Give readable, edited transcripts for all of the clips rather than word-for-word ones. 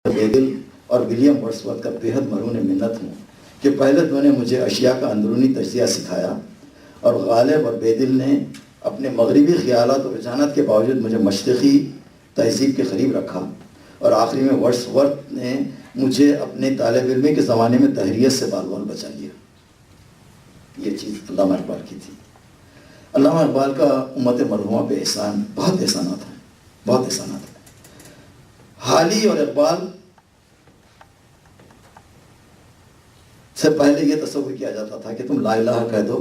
بیدل اور ولیم ورڈسورتھ کا بے حد مرہون منت ہوں کہ پہلے تو نے مجھے اشیاء کا اندرونی تجزیہ سکھایا اور غالب اور بیدل نے اپنے مغربی خیالات اور رجحانات کے باوجود مجھے مشرقی تہذیب کے قریب رکھا، اور آخری میں ورڈسورتھ نے مجھے اپنے طالب علمی کے زمانے میں تحریت سے بال بال بچا لیا۔ یہ چیز علامہ اقبال کی تھی۔ علامہ اقبال کا امت مرحومہ پہ احسان، بہت احسانات ہیں، بہت احسانات ہیں۔ حالی اور اقبال سے پہلے یہ تصور کیا جاتا تھا کہ تم لا الہ کہہ دو،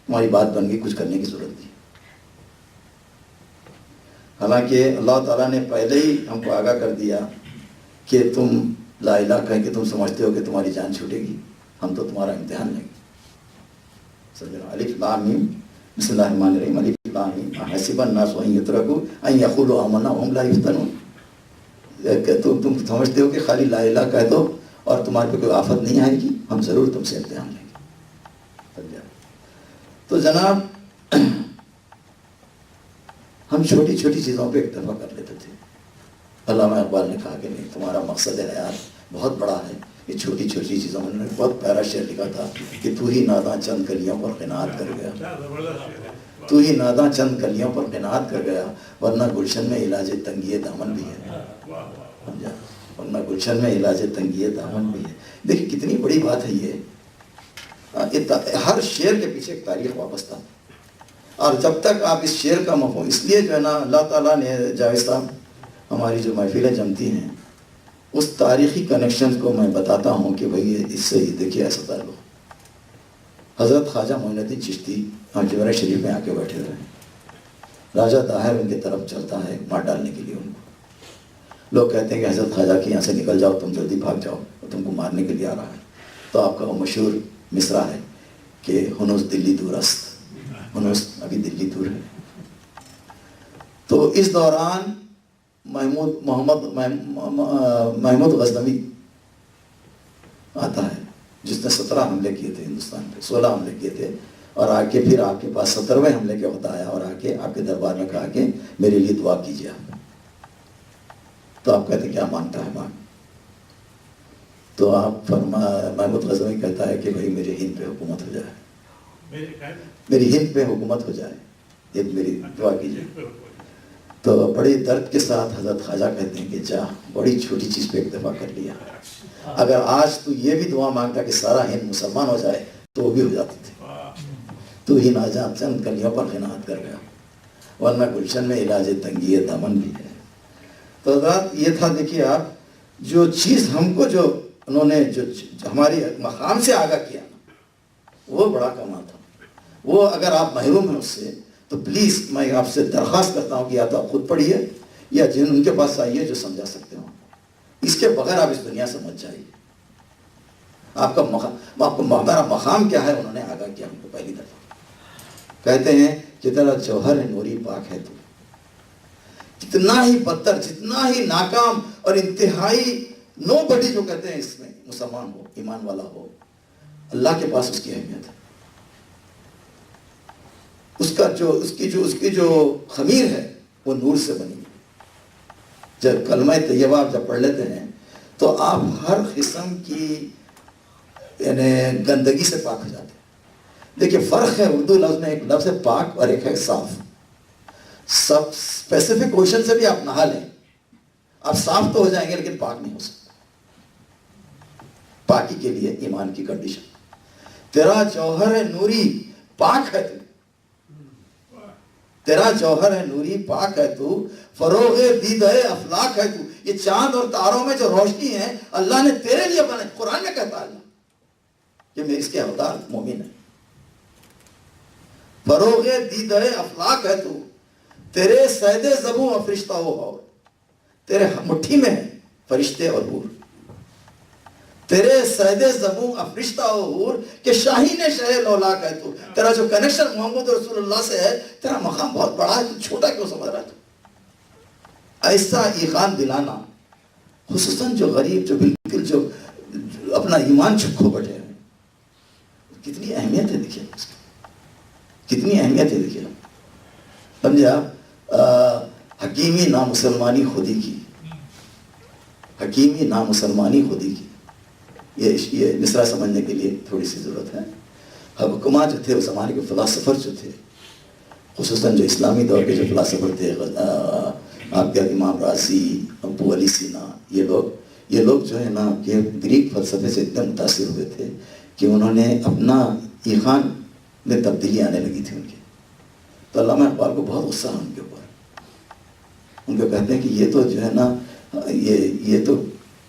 تمہاری بات بن گئی، کچھ کرنے کی ضرورت نہیں۔ حالانکہ اللہ تعالیٰ نے پہلے ہی ہم کو آگاہ کر دیا کہ تم لا الہ کہہ کے تم سمجھتے ہو کہ تمہاری جان چھوٹے گی، ہم تو تمہارا امتحان لیں گے۔ الف لام میم، بسم اللہ الرحمن الرحیم، الف لام میم، احسب الناس ان یترکوا ان یقولوا آمنا وهم لا یفتنون۔ تم سمجھتے ہو کہ خالی لا الہ کہہ دو اور تمہارے پہ کوئی آفت نہیں آئے گی، ہم ضرور تم سے امتحان لیں گے۔ تو جناب ہم چھوٹی چھوٹی چیزوں پہ اکتفا کر لیتے تھے۔ علامہ اقبال نے کہا کہ نہیں، تمہارا مقصد حیات بہت بڑا ہے، یہ چھوٹی چھوٹی چیزوں میں۔ انہوں نے بہت پیارا شعر لکھا تھا کہ تو ہی ناداں چند کلیوں پر قناعت کر گیا، تو ہی ناداں چند کلیوں پر قناعت کر گیا، ورنہ گلشن میں علاج تنگی دامن بھی ہے، ورنہ گلشن میں علاج تنگی دامن بھی ہے۔ دیکھیں کتنی بڑی بات ہے یہ۔ ہر شعر کے پیچھے ایک تاریخ وابستہ، اور جب تک آپ اس شعر کا مفہوم، اس لیے جو ہے نا اللہ تعالیٰ نے جاوید صاحب ہماری جو محفلیں جمتی ہیں اس تاریخی کنیکشنز کو میں بتاتا ہوں کہ بھئی اس سے ہی دیکھیے ایسا تعلق۔ حضرت خواجہ معین الدین چشتی جوہر شریف میں آ کے بیٹھے ہوئے ہیں، راجہ طاہر ان کی طرف چلتا ہے مار ڈالنے کے لیے ان کو۔ لوگ کہتے ہیں کہ حضرت خواجہ کہ یہاں سے نکل جاؤ، تم جلدی بھاگ جاؤ، وہ تم کو مارنے کے لیے آ رہا ہے۔ تو آپ کا وہ مشہور مصرع ہے کہ ہنوز دلی دور است، ہنوز ابھی دلی دور ہے۔ تو اس دوران محمود غزنوی آتا ہے جس نے 17 حملے کیے تھے ہندوستان پہ، 16 حملے کیے تھے، اور آ کے پھر آپ کے پاس 17ویں حملے کے وقت آیا اور آ کے آپ کے دربار میں کہا کہ میرے لیے دعا کیجیے آپ۔ تو آپ کہتے ہیں کیا مانگتا ہے مانگ؟ تو آپ محمود غزنوی کہتا ہے کہ بھائی میرے ہند پہ حکومت ہو جائے، میری ہند پہ حکومت ہو جائے، یہ میری دعا کیجیے۔ تو بڑی درد کے ساتھ حضرت خواجہ کہتے ہیں کہ جا، بڑی چھوٹی چیز پہ اکتفا کر لیا، اگر آج تو یہ بھی دعا مانگتا کہ سارا ہند مسلمان ہو جائے تو وہ بھی ہو جاتی تھی۔ تو ہی ناجاں چند کلیوں پر قناعت کر گیا، ورنہ گلشن میں علاج تنگی دامن بھی ہے۔ تو حضرات یہ تھا، دیکھیے آپ، جو چیز ہم کو جو انہوں نے جو ہماری مقام سے آگاہ کیا وہ بڑا کمال تھا۔ وہ اگر آپ محروم ہیں اس سے تو پلیز میں آپ سے درخواست کرتا ہوں کہ یا تو آپ خود پڑھیے یا جن ان کے پاس آئیے جو سمجھا سکتے ہوں، اس کے بغیر آپ اس دنیا سے مت جائیے۔ آپ کا ہمارا مقام کیا ہے انہوں نے آگاہ کیا ہم کو پہلی دفعہ۔ کہتے ہیں کہ تیرا جوہر نوری پاک ہے، تو جتنا ہی بدتر، جتنا ہی ناکام اور انتہائی نو بڈی جو کہتے ہیں اس میں مسلمان ہو، ایمان والا ہو، اللہ کے پاس اس کی اہمیت ہے۔ اس کی جو خمیر ہے وہ نور سے بنی ہے۔ جب کلمہ طیبہ آپ جب پڑھ لیتے ہیں تو آپ ہر قسم کی یعنی گندگی سے پاک ہو جاتے ہیں۔ دیکھیے فرق ہے، اردو لفظ میں ایک لفظ ہے پاک اور ایک ہے صاف۔ سب اسپیسیفک کوشچن سے بھی آپ نہا لیں، آپ صاف تو ہو جائیں گے لیکن پاک نہیں ہو سکتے۔ پاکی کے لیے ایمان کی کنڈیشن، تیرا جوہر ہے نوری پاک ہے تو، تیرا جوہر ہے نوری پاک ہے تو، فروغ دیدہ افلاک ہے تو۔ یہ چاند اور تاروں میں جو روشنی ہے اللہ نے تیرے لیے بنائی۔ قرآن میں کہتا ہے اللہ کہ میں اس کے اوتار مومن ہے۔ فروغ دیدہ افلاک ہے تو، تیرے سید زبوں اور فرشتہ ہو، تیرے مٹھی میں ہے فرشتے اور حور، تیرے سید زبوں افرشتہ و حور کہ شاہین شہر لولاک ہے تو۔ تیرا جو کنیکشن محمد رسول اللہ سے ہے، تیرا مقام بہت بڑا ہے، تو چھوٹا کیوں سمجھ رہا ہے تو؟ ایسا ایقان دلانا، خصوصاً جو غریب، جو بالکل جو اپنا ایمان چھکو بیٹھے ہیں، کتنی اہمیت ہے دیکھیے اس کی، کتنی اہمیت ہے دیکھیے۔ سمجھا؟ حکیمی نامسلمانی خودی کی، حکیمی نامسلمانی خودی کی. یہ مصرع سمجھنے کے لیے تھوڑی سی ضرورت ہے. حکماں جو تھے اس زمانے کے فلاسفر جو تھے، خصوصاً جو اسلامی دور کے جو فلاسفر تھے، آپ کے امام رازی، ابو علی سینا، یہ لوگ جو ہے نا کہ گریک فلسفے سے اتنے متاثر ہوئے تھے کہ انہوں نے اپنا ایقان میں تبدیلی آنے لگی تھی ان کی. تو علامہ اقبال کو بہت غصہ ہے ان کے اوپر. ان کو کہتے ہیں کہ یہ تو جو ہے نا یہ تو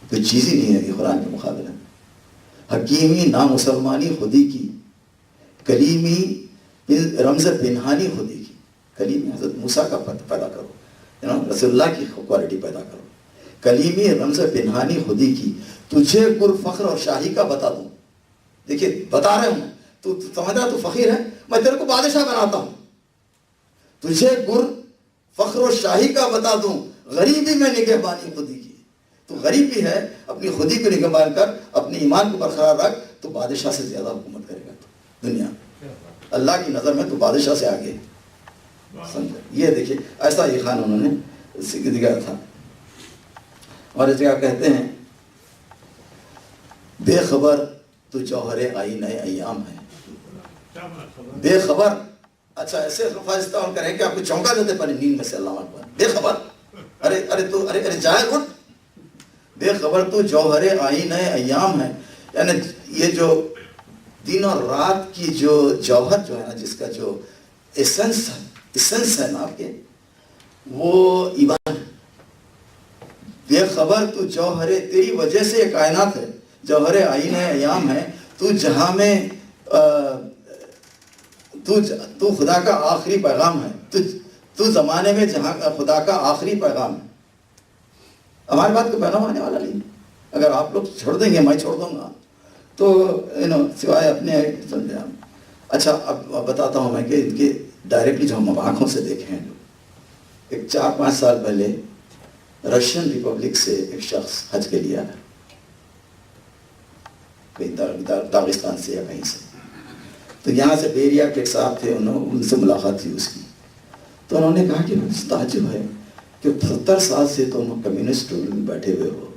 کوئی چیز ہی نہیں ہے، یہ قرآن کے مقابلے میں. حکیمی نامسلمانی خودی کی، کلیمی رمز پنہانی خودی کی. کلیمی حضرت موسیٰ کا پیدا کرو، رسول اللہ کی کوالٹی پیدا کرو. کلیمی رمز پنہانی خودی کی، تجھے گر فخر اور شاہی کا بتا دوں. دیکھیے بتا رہے ہوں، تو سمجھ رہا تو فقیر ہے، میں تیرے کو بادشاہ بناتا ہوں. تجھے گر فخر و شاہی کا بتا دوں، غریبی میں نگہبانی خودی کی. تو غریب بھی ہے، اپنی خودی کو نگہبان کر، اپنے ایمان کو برقرار رکھ، تو بادشاہ سے زیادہ حکومت کرے گا. تو دنیا اللہ کی نظر میں تو بادشاہ سے آگے. سمجھے؟ یہ دیکھیے ایسا یہ خان انہوں نے دیا تھا. اور اس جگہ کہتے ہیں بے خبر تو جوہر آئینہ ایام ہے. بے خبر، اچھا ایسے الفاظ استعمال کریں کہ آپ کو چونکا دیتے پر نیند میں سے. علامہ اقبال بے خبر، ارے جائے اٹھ. بے خبر تو جوہر آئینہ ایام ہے، یعنی یہ جو دن اور رات کی جو جوہر جو ہے نا، جس کا جو ایسنس ہے نا آپ کے، وہ ایمان ہے. بے خبر تو جوہر، تیری وجہ سے یہ کائنات ہے. جوہر آئینہ ایام ہے، تو جہاں میں تو خدا کا آخری پیغام ہے. تو زمانے میں جہاں خدا کا آخری پیغام ہے. ہماری بات کو پیغام آنے والا نہیں. اگر آپ لوگ چھوڑ دیں گے، میں چھوڑ دوں گا، تو سوائے اپنے سمجھے. اچھا اب بتاتا ہوں میں کہ ان کے ڈائریکٹلی جو ہم آنکھوں سے دیکھے ہیں، ایک 4-5 سال پہلے رشین ریپبلک سے ایک شخص حج کے لیے آیا، داغستان سے یا کہیں سے. تو یہاں سے بیریا کے ایک صاحب تھے، ان سے ملاقات تھی اس کی. تو انہوں نے کہا کہ تعجب ہے کہ 70 سال سے تم کمیونسٹ رول میں بیٹھے ہوئے ہو.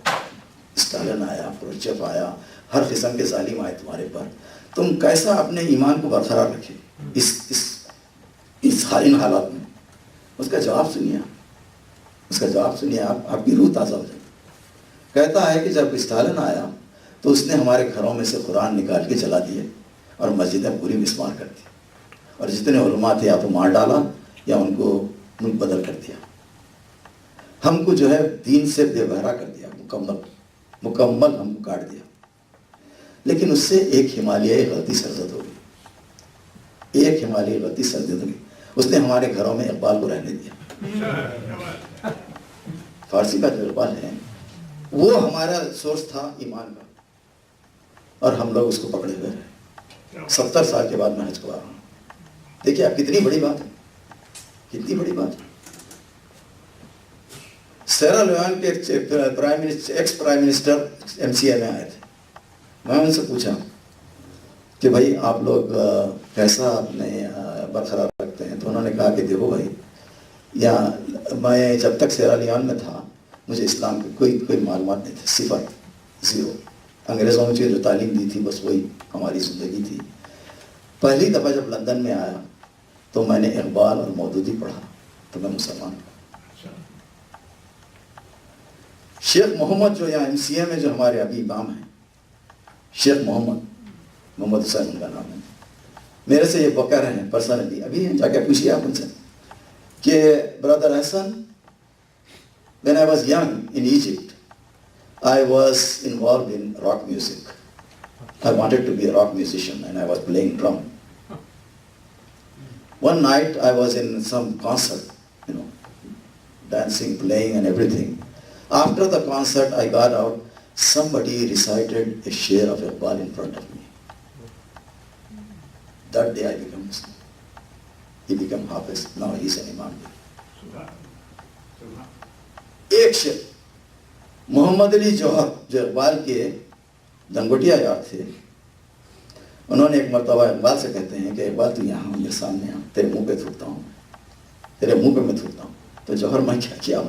اسٹالن آیا، خروشچیف آیا، ہر قسم کے ظالم آئے تمہارے پر. تم کیسا اپنے ایمان کو برقرار رکھے اس حالات میں؟ اس کا جواب سنیے، آپ کی روح تازہ ہو جائے. کہتا ہے کہ جب اسٹالن آیا تو اس نے ہمارے گھروں میں سے قرآن نکال کے جلا دیے اور مسجدیں پوری مسمار کر دی، اور جتنے علماء تھے یا تو مار ڈالا یا ان کو ملک بدل کر دیا. ہم کو جو ہے دین سے بے بہرا کر دیا، مکمل ہم کو کاٹ دیا. لیکن اس سے ایک ہمالیائی غلطی سرزد ہو گئی. اس نے ہمارے گھروں میں اقبال کو رہنے دیا. فارسی کا جو اقبال ہے وہ ہمارا سورس تھا ایمان کا، اور ہم لوگ اس کو پکڑے ہوئے رہے. 70 سال کے بعد میں حج کو آ رہا ہوں. دیکھیے اب کتنی بڑی بات ہے، کتنی بڑی بات ہے. سیرا لیون کے ایکس پرائم منسٹر MCA میں آئے تھے. میں ان سے پوچھا کہ بھائی آپ لوگ کیسا اپنے برقرار رکھتے ہیں؟ تو انہوں نے کہا کہ دیکھو بھائی، میں جب تک سیرا لیون میں تھا مجھے اسلام کی کوئی معلومات نہیں تھی، 0. انگریزوں نے جو تعلیم دی تھی بس وہی ہماری زندگی تھی. پہلی دفعہ جب لندن میں آیا تو میں نے اقبال اور مودودی پڑھا تو میں مسلمان ہوں. شیخ محمد جو یہاں MCA میں جو ہمارے ابھی امام ہیں، شیخ محمد حسین ان کا نام ہے، میرے سے یہ بکر ہیں پرسنلی، ابھی ہیں، جا کے پوچھیے آپ ان سے کہ برادر حسن، when I was young in Egypt, I was involved in rock music. I wanted to be a rock musician and I was playing drum. One night I was in some concert, dancing, playing and everything. After the concert I got out, somebody recited a share of Iqbal in front of me. That day I became Muslim. He became Hafiz, now he is an Imam. ایک شعر محمد علی جوہر جو اقبال کے لنگوٹیا یار تھے، انہوں نے ایک مرتبہ اقبال سے کہتے ہیں کہ اقبال تو یہاں میرے سامنے آ، تیرے منہ پہ تھوکتا ہوں، تیرے منہ پہ میں تھوکتا ہوں. تو جوہر میں کیا کیا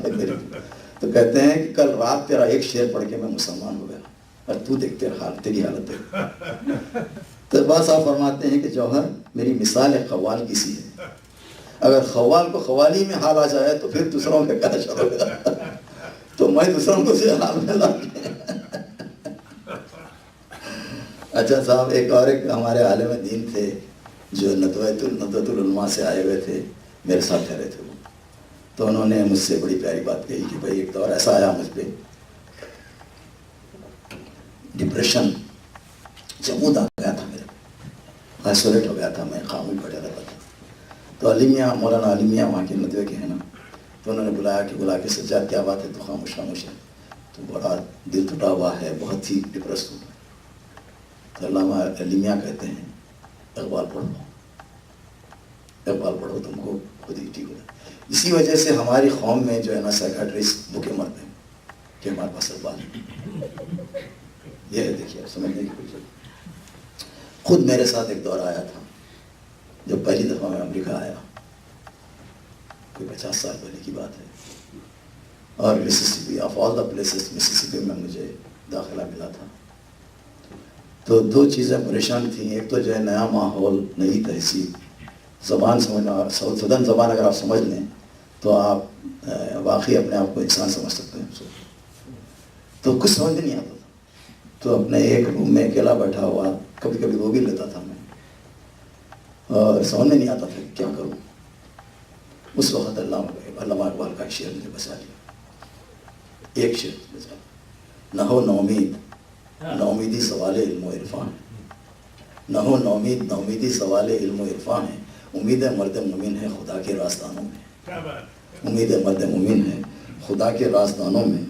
تو کہتے ہیں کہ کل رات تیرا ایک شعر پڑھ کے میں مسلمان ہو گیا، اور تو دیکھ تیری حالت دیکھ۔ تو بعض صاحب فرماتے ہیں کہ جوہر میری مثال ہے خوال کی سی ہے، اگر خوال کو خوالی میں حال آ جائے تو پھر دوسروں کا کیا شروع ہوگا، تو میں دوسروں کو سے حال میں لا دیا۔ اچھا صاحب، ایک ہمارے عالم دین تھے جو ندوۃ العلماء سے آئے ہوئے تھے، میرے ساتھ ٹھہرے تھے وہ، تو انہوں نے مجھ سے بڑی پیاری بات کہی کہ بھائی ایک دور ایسا آیا مجھ پہ، ڈپریشن جمود آ گیا تھا، میرے آئسولیٹ ہو گیا تھا، میں خاموش بیٹھا رہتا تھا۔ تو علیمیہ مولانا علیمیہ وہاں کے ندوے کے ہیں نا، تو انہوں نے بلا کے سجاد کیا بات ہے، تو خاموش ہے، تو بڑا دل ٹوٹا ہوا ہے، بہت ہی ڈپریس ہوا۔ تو علامہ علیمیہ کہتے ہیں اقبال پڑھو تم کو خود ہی ٹھیک ہو جائے۔ اسی وجہ سے ہماری قوم میں جو ہے نا سائیکٹرسٹ بھوکے مرتے ہیں کہ ہمارے پاس اقبال ہے۔ یہ ہے، دیکھیے سمجھنے کی کوشش۔ خود میرے ساتھ ایک دور آیا تھا جب پہلی دفعہ میں امریکہ آیا، کوئی 50 سال پہلے کی بات ہے، اور Mississippi of all the places Mississippi میں مجھے داخلہ ملا تھا۔ تو دو چیزیں پریشان تھیں، ایک تو جو ہے نیا ماحول، نئی تہذیب، زبان سمجھنا، سدن زبان اگر آپ سمجھ لیں تو آپ واقعی اپنے آپ کو انسان سمجھ سکتے ہیں، تو کچھ سمجھ نہیں آتا تھا۔ تو اپنے ایک روم میں اکیلا بیٹھا ہوا، کبھی کبھی رو بھی لیتا تھا میں، اور سمجھ نہیں آتا تھا کہ کیا کروں۔ اس وقت علامہ اقبال کا ایک شعر مجھے بچا لیا، ایک شعر بچا لیا، نہ ہو نومید، نومیدی سوال علم و عرفان ہے، نہ ہو نومید، نومیدی سوال علم و عرفان ہے، امید مرد مومن ہے خدا کے رازدانوں میں، امید مرد مومن ہے خدا کے رازدانوں میں۔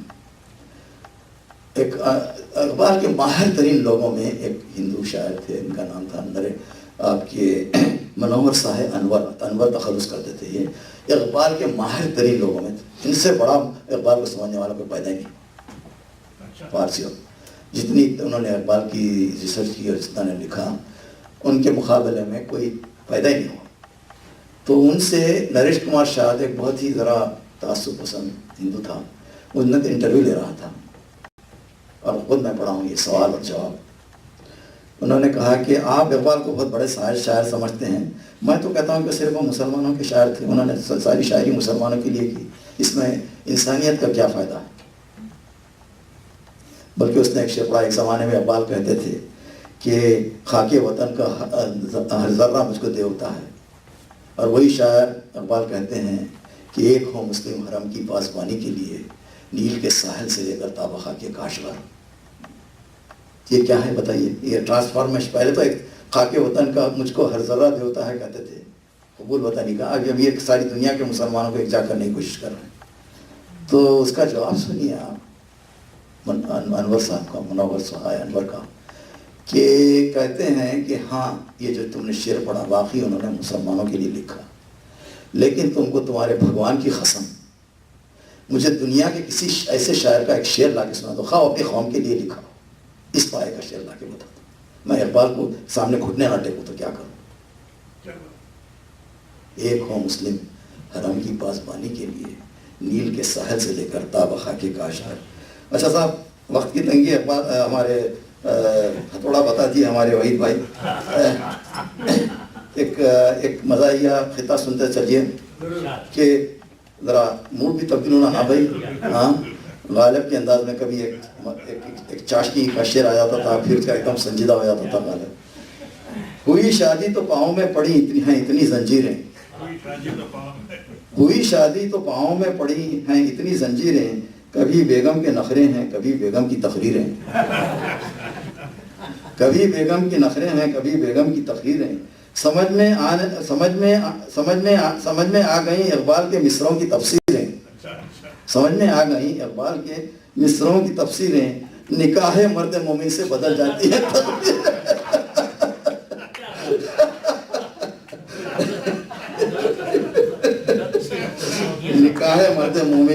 ایک اقبال کے ماہر ترین لوگوں میں ایک ہندو شاعر تھے، ان کا نام تھا آپ کے منوہر صاحب انور تخلص کرتے تھے، یہ اقبال کے ماہر ترین لوگوں میں تھے، ان سے بڑا اقبال کو سمجھنے والا کوئی پیدا ہی نہیں فارسی۔ جتنی انہوں نے اقبال کی ریسرچ کی اور جتنا نے لکھا، ان کے مقابلے میں کوئی پیدا ہی نہیں ہوا۔ تو ان سے نریش کمار شاہد ایک بہت ہی ذرا تعصب پسند ہندو تھا، ان نے انٹرویو لے رہا تھا، اور خود میں پڑھا ہوں یہ سوال اور جواب۔ انہوں نے کہا کہ آپ اقبال کو بہت بڑے شاعر سمجھتے ہیں، میں تو کہتا ہوں کہ صرف وہ مسلمانوں کے شاعر تھے، انہوں نے ساری شاعری مسلمانوں کے لیے کی، اس میں انسانیت کا کیا فائدہ ہے؟ بلکہ اس نے ایک شعر پڑھا، ایک زمانے میں اقبال کہتے تھے کہ خاک وطن کا ہر ذرہ مجھ کو دیوتا ہے، اور وہی شاعر اقبال کہتے ہیں کہ ایک ہو مسلم حرم کی پاسبانی کے لیے، نیل کے ساحل سے لے کر تابہ خاک کاشغر۔ یہ کیا ہے بتائیے، یہ ٹرانسفارمیشن۔ پہلے تو ایک خاک وطن کا مجھ کو ہر ذرہ دیوتا ہے کہتے تھے، قبول وطنی کا، اب یہ ساری دنیا کے مسلمانوں کو ایک جا کرنے کی کوشش کر رہے ہیں۔ تو اس کا جواب سنیے آپ انور صاحب کا، منور صاحب انور کا، کہ کہتے ہیں کہ ہاں یہ جو تم نے شعر پڑھا واقعی انہوں نے مسلمانوں کے لیے لکھا، لیکن تم کو تمہارے بھگوان کی قسم مجھے دنیا کے کسی ایسے شاعر کا ایک شعر لا کے سنا دو، خواہ اپنی قوم کے لیے لکھا، اس پائے کا شعر لا کے بتا دو، میں اقبال کو سامنے گھٹنے نہ ٹیکوں تو کیا کروں۔ ایک ہو مسلم حرم کی پاسبانی کے لیے، نیل کے ساحل سے لے کر تابہ خاک کاشغر۔ اچھا صاحب، وقت کی تنگی ہے، ہمارے ہتھوڑا بتا دیے ہمارے وحید بھائی، ایک مزاحیہ خطہ سنتے چلیے کہ ذرا موڈ بھی تبدیل ہونا۔ ہاں بھائی، ہاں، غالب کے انداز میں کبھی ایک چاشنی کا شعر آ جاتا تھا، پھر کا ایک دم سنجیدہ ہو جاتا تھا غالب۔ ہوئی شادی تو پاؤں میں پڑی اتنی زنجیریں، ہوئی شادی تو پاؤں میں پڑی ہیں اتنی زنجیریں، کبھی بیگم کے نخرے ہیں کبھی بیگم کی تقریریں، کبھی بیگم کے نخرے ہیں کبھی بیگم کی تقریریں، سمجھ میں آ گئیں اقبال کے مصروں کی تفسیریں، سمجھ میں آ گئیں اقبال کے مصروں کی تفسیریں، نکاح مرد مومن سے بدل جاتی ہے نکاح مرد مومن